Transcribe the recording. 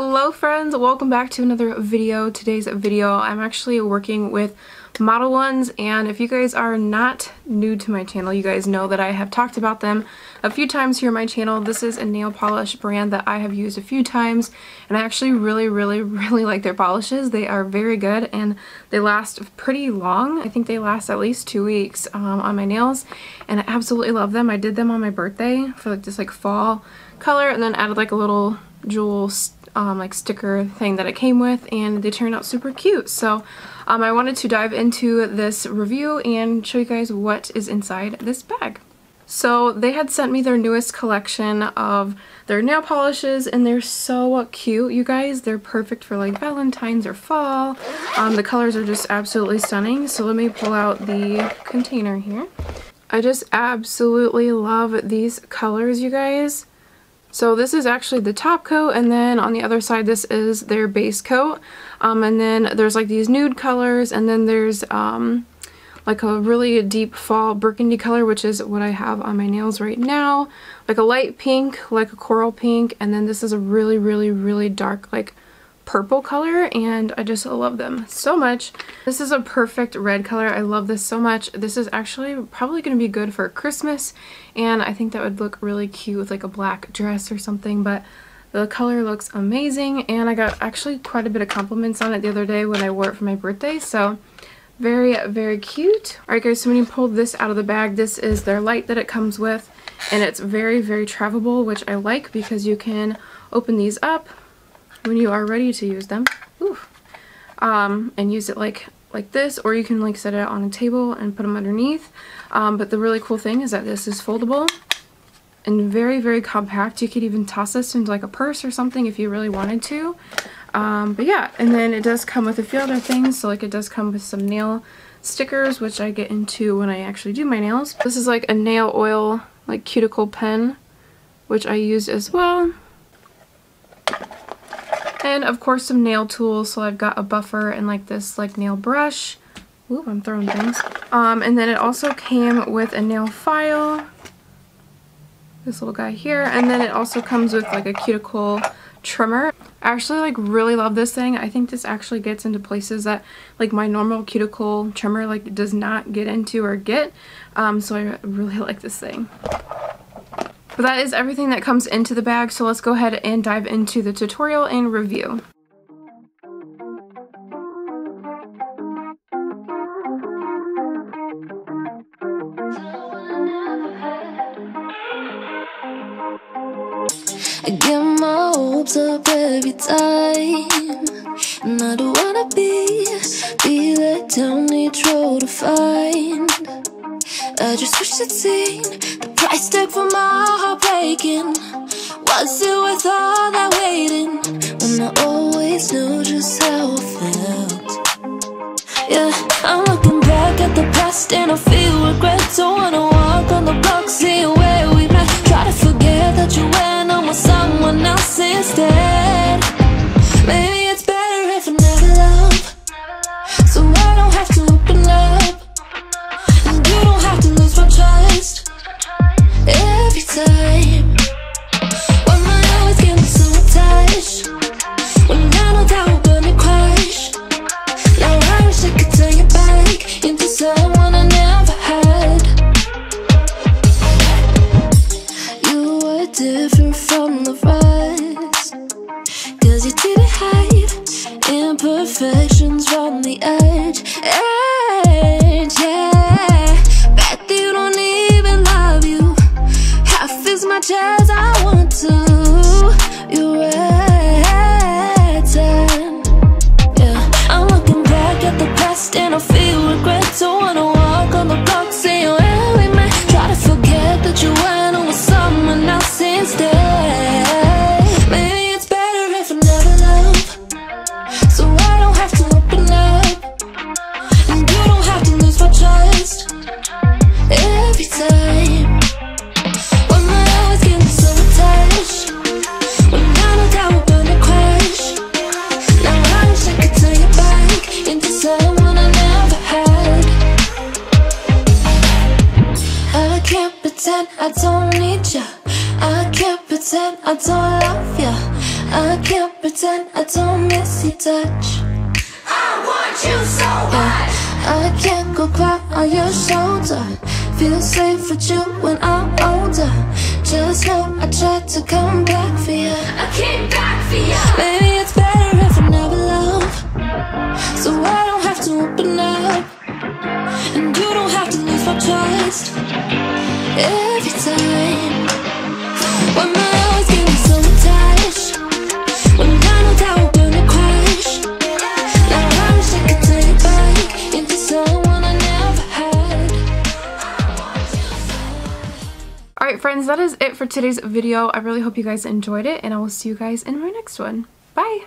Hello friends, welcome back to another video. Today's video I'm actually working with Modelones, and if you guys are not new to my channel, you guys know that I have talked about them a few times here on my channel. This is a nail polish brand that I have used a few times, and I actually really like their polishes. They are very good and they last pretty long. I think they last at least 2 weeks on my nails, and I absolutely love them. I did them on my birthday for like this fall color, and then added like a little jewel like sticker thing that it came with, and they turned out super cute. So I wanted to dive into this review and show you guys what is inside this bag. So they had sent me their newest collection of their nail polishes, and they're so cute, you guys. They're perfect for like Valentine's or fall. The colors are just absolutely stunning. So let me pull out the container here. I just absolutely love these colors, you guys. So this is actually the top coat, and then on the other side this is their base coat. And then there's like these nude colors, and then there's like a really deep fall burgundy color, which is what I have on my nails right now. Like a light pink, like a coral pink, and then this is a really dark like purple color, and I just love them so much. This is a perfect red color. I love this so much. This is actually probably going to be good for Christmas, and I think that would look really cute with like a black dress or something, but the color looks amazing, and I got actually quite a bit of compliments on it the other day when I wore it for my birthday, so very cute. Alright guys, so when you pull this out of the bag, this is their light that it comes with, and it's very travelable, which I like because you can open these up when you are ready to use them. Ooh. And use it like this, or you can like set it on a table and put them underneath. But the really cool thing is that this is foldable and very compact. You could even toss this into like a purse or something if you really wanted to. But yeah, and then it does come with a few other things. So like it does come with some nail stickers, which I get into when I actually do my nails. This is like a nail oil like cuticle pen, which I used as well. And of course some nail tools, so I've got a buffer and like this like nail brush. Ooh, I'm throwing things. And then it also came with a nail file, this little guy here, and then it also comes with like a cuticle trimmer. I actually like really love this thing. I think this actually gets into places that like my normal cuticle trimmer like does not get into or get. So I really like this thing. But that is everything that comes into the bag, so let's go ahead and dive into the tutorial and review. I get my hopes up every time, and I don't wanna be let down, each road to find. I just wish I'd seen the price tag for my heart breaking. Was it worth all that waiting, when I always knew just how I felt? Yeah, I'm looking back at the past and I feel regret. Don't wanna walk on the block, see where we met. Try to forget that you went on with someone else instead. Maybe it's better if I never love, so I don't have to open up, and you don't have to lose my trust every time. When my always getting so attached, when I know that we're gonna crash. Now I wish I could turn you back into someone I never had. You were different from the rest, 'cause you didn't hide imperfections from the edge. Yeah, bet that you don't even love you half as much as I want to. You're right, yeah. I'm looking back at the past and I feel regret. Don't wanna walk on the block, see where we met. Try to forget that you went on with someone else instead. Maybe it's better if I never love, so I don't have to open up, and you don't have to lose my trust every time. When my always getting so attached, when I know that we're gonna crash. Now I wish I could turn you back into someone I never had. I can't pretend I don't need ya, I can't pretend I don't love ya. I can't pretend I don't miss your touch. I want you so bad. I can't go cry on your shoulder. Feel safe with you when I'm older. Just know I tried to come back for you. I came back for you. Maybe it's better if I never love, so I don't have to open up, and you don't have to lose my trust every time. When my eyes get me so attached, when I know that we're gonna crash. Now I wish I could take back into someone I never had. Alright friends, that is it for today's video. I really hope you guys enjoyed it, and I will see you guys in my next one. Bye!